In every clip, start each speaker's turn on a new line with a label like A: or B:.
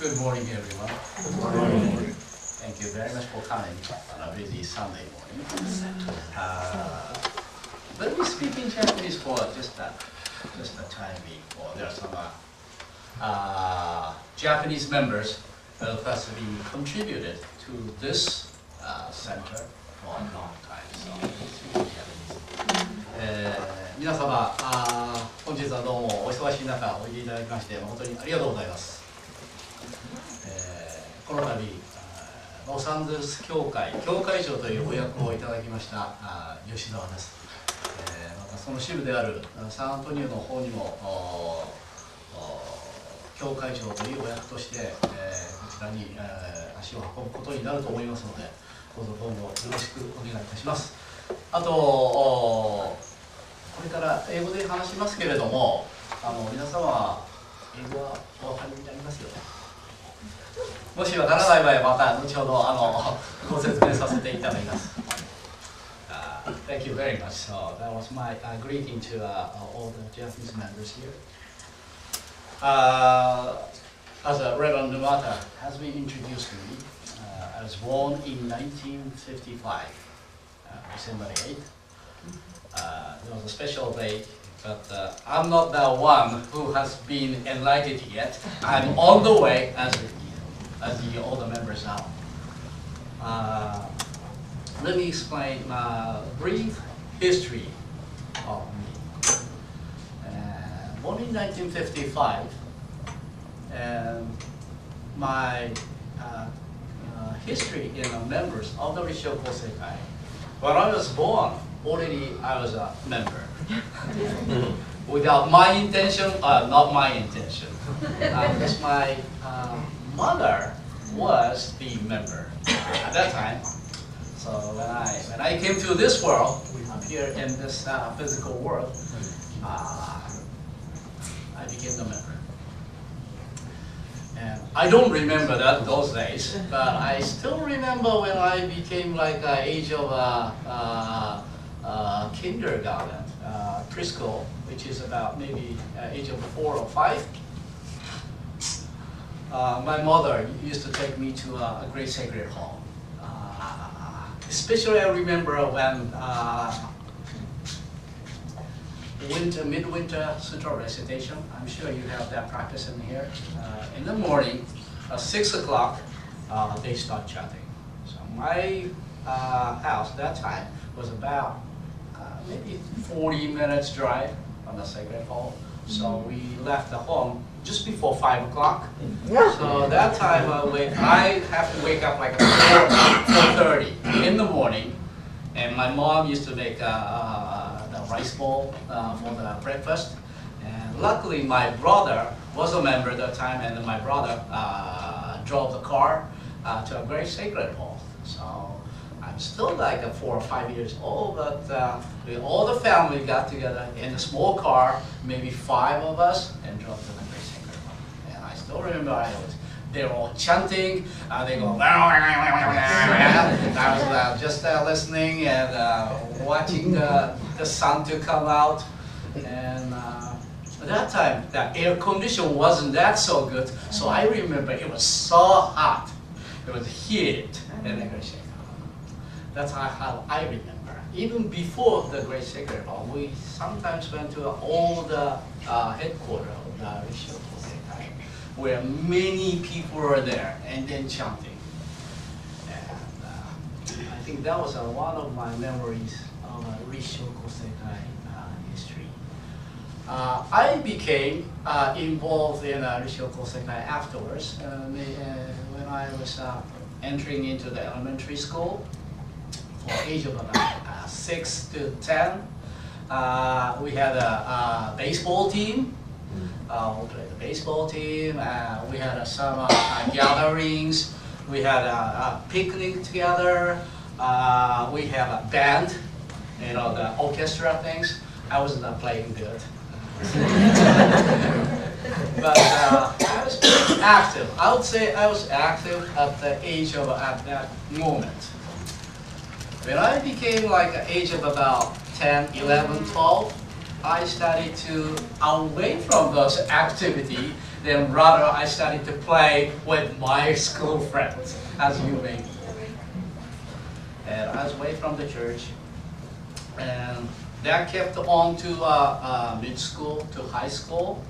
A: Good morning, everyone.
B: Good morning.
A: Thank you very much for coming on a busy Sunday morning. Let me speak in Japanese for just a time being. There are some Japanese members that have actually contributed to this center for a long time. So,皆様、本日はどうもお忙しい中おいでいただきまして誠にありがとうございます。この度、ロサンゼルス教会長というお役をいただきました吉澤です。またその支部であるサンアントニオの方にも教会長というお役として、こちらに、足を運ぶことになると思いますので、どうぞ今後よろしくお願いいたします。あとこれから英語で話しますけれども、皆様は英語はお分かりになりますよね。もしわからない場合はまた後ほどご説明させていただきます。Thank you very much. So that was my greeting to all the Japanese members here. As Reverend Numata has been introduced to me, I was born in 1955, December 8th. It was a special day, but I'm not the one who has been enlightened yet. I'm on the way as the older members are. Let me explain a brief history of me. Born in 1955, and my history in the members of the Rosho Kosi Ky. When I was born, already I was a member. Without my intention, not my intention. Because my mother was the member at that time. So when I came to this world, here in this physical world, I became the member. And I don't remember those days, but I still remember when I became like age of kindergarten, preschool, which is about maybe age of 4 or 5. My mother used to take me to a great sacred home. Especially I remember when midwinter sutra recitation. I'm sure you have that practice in here. In the morning, at 6 o'clock, they start chanting. So my house that time was about maybe 40 minutes drive from the sacred hall. So we left the home just before 5 o'clock. So that time I have to wake up like 4:30 in the morning, and my mom used to make the rice bowl for the breakfast. And luckily my brother was a member at that time, and my brother drove the car to a very sacred hall. So I'm still like 4 or 5 years old, but all the family got together in a small car, maybe 5 of us, and drove to the great sacred hall. And I still remember they were all chanting, they go, I was just listening and watching the sun to come out. And at that time, the air condition wasn't that so good, so I remember it was so hot. It was heated in the great sacred hall. That's how I remember. Even before the Great Sacred Hall, we sometimes went to all the headquarters of the Rosho Kosi Ky, where many people were there and then chanting. And I think that was one of my memories of Rosho Kosi Ky history. I became involved in Rosho Kosi Ky afterwards. When I was entering into the elementary school, for age of about 6 to 10, we had a baseball team. We played the baseball team. We had some gatherings. We had a picnic together. We had a band, the orchestra things. I wasn't playing good. But I was active. I would say I was active at the age of at that moment. When I became like the age of about 10, 11, 12, I started to away from those activity, then rather I started to play with my school friends, as you may know. And I was away from the church, and that kept on to mid school, to high school.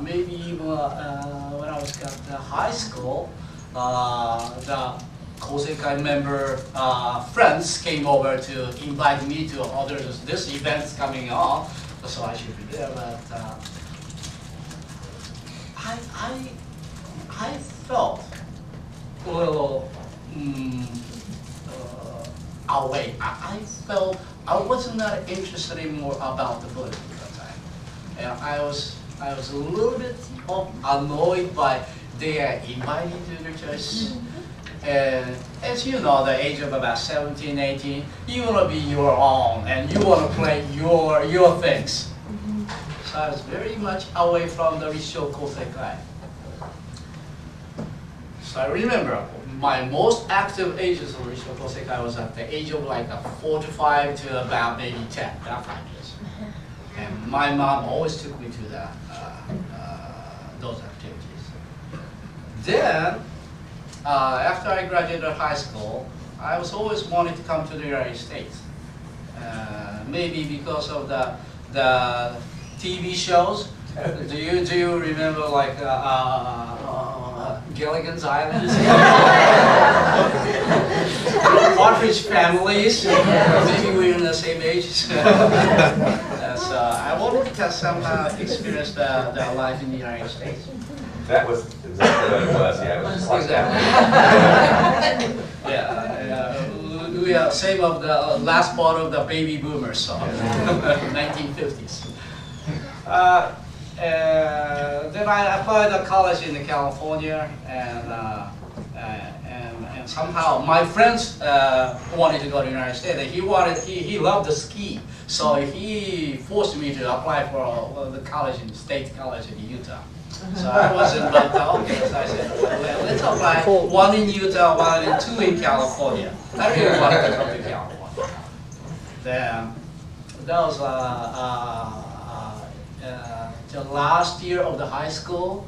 A: Maybe even when I was at the high school, the Kosi Ky member friends came over to invite me to other this events coming on, so I should be there. But I felt a little away. I felt I wasn't that interested anymore about the Buddhism at that time, and I was a little bit annoyed by they are inviting to the church. And as you know, the age of about 17, 18, you want to be your own and you want to play your things. So I was very much away from the Rosho Kosi Ky. So I remember my most active ages of Rosho Kosi Ky was at the age of like 4 to 5 to about maybe 10, about 5 years. And my mom always took me to those activities. Then, after I graduated high school, I was always wanting to come to the United States. Maybe because of the TV shows. Do you remember like Gilligan's Island? Partridge Families. Maybe we're in the same age. So I wanted to somehow experience the life in the United States.
B: That was exactly what it was, yeah. It was just like
A: Exactly. We are same of the last part of the baby boomers, so 1950s. Then I applied to college in California, and somehow my friends wanted to go to the United States. He loved to ski, so he forced me to apply for the college in state college in Utah. So I wasn't, but okay, so I said, well, let's apply one in Utah, one and two in California. I really wanted to come to California. Then that was the last year of the high school,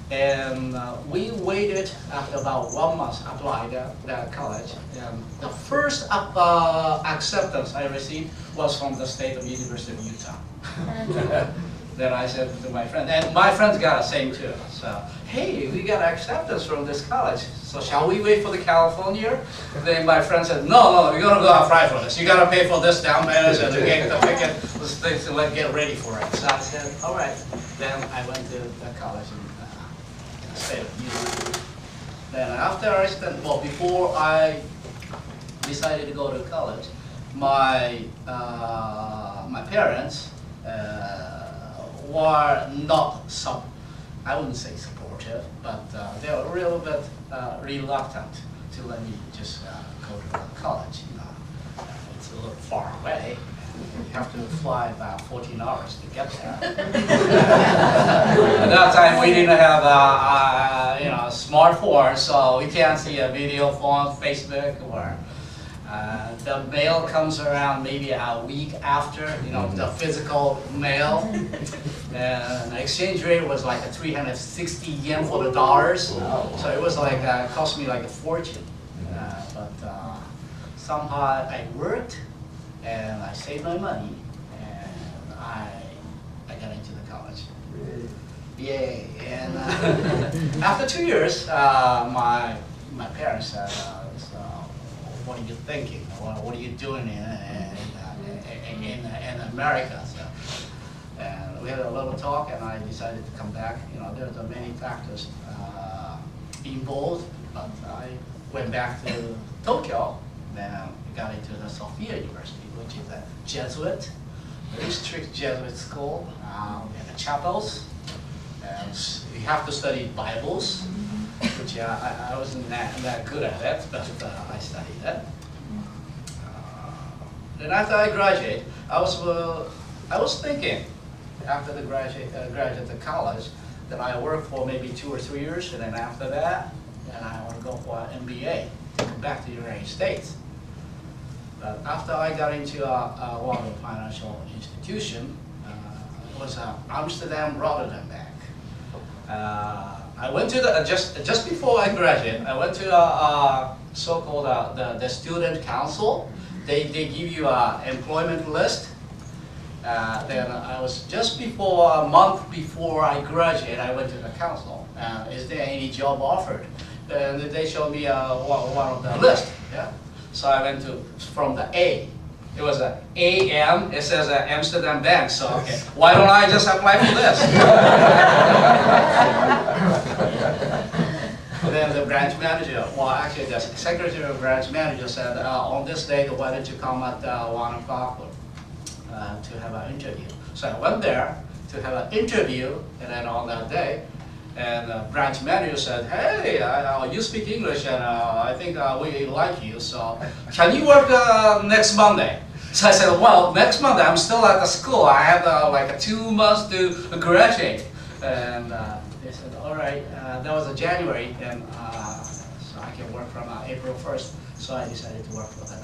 A: and we waited after about 1 month applied the college. And the first acceptance I received was from the state of University of Utah. Then I said to my friend, and my friends got the same too. So, hey, we got acceptance from this college. So shall we wait for the California? Then my friend said, no, you're gonna go apply for this. You gotta pay for this down payment and get the ticket, this thing, so let's get ready for it. So I said, all right. Then I went to the college in the state of Utah. Then after I spent, well, before I decided to go to college, my parents were not I wouldn't say supportive, but they were a little bit reluctant to let me just go to college. It's a little far away. You have to fly about 14 hours to get there. At that time, we didn't have a smartphone, so we can't see a video phone, Facebook, or the mail comes around maybe a week after, the physical mail. And the exchange rate was like 360 yen for the dollars. So it was like, cost me like a fortune. But somehow I worked and I saved my money and I got into the college. Yay. And after 2 years, my parents said, what are you thinking? What are you doing in America? So, and we had a little talk, and I decided to come back. There's many factors involved, but I went back to Tokyo. Then got into the Sophia University, which is a Jesuit, very strict Jesuit school. We have the chapels, and you have to study Bibles. Which I wasn't that good at it, but I studied it. Then after I graduated, I was thinking after the graduate to college that I work for maybe 2 or 3 years, and then after that, then I want to go for an MBA to come back to the United States. But after I got into one of the financial institution, it was Amsterdam Rotterdam Bank. I went to the just before I graduated. I went to so-called the student council. They give you an employment list. Then I was just before a month before I graduated. I went to the council. Is there any job offered? And they showed me one of the list. Yeah. So I went to from the A. It was a AM. It says Amsterdam Bank. So okay, why don't I just apply for this? Then the branch manager, well actually the secretary of branch manager said, on this day, why don't you come at 1 o'clock to have an interview. So I went there to have an interview, and then on that day, and the branch manager said, hey, you speak English, and I think we like you, so can you work next Monday? So I said, well, next Monday I'm still at the school. I have like 2 months to graduate. And they said, all right, that was January, and so I can work from April 1st. So I decided to work for them.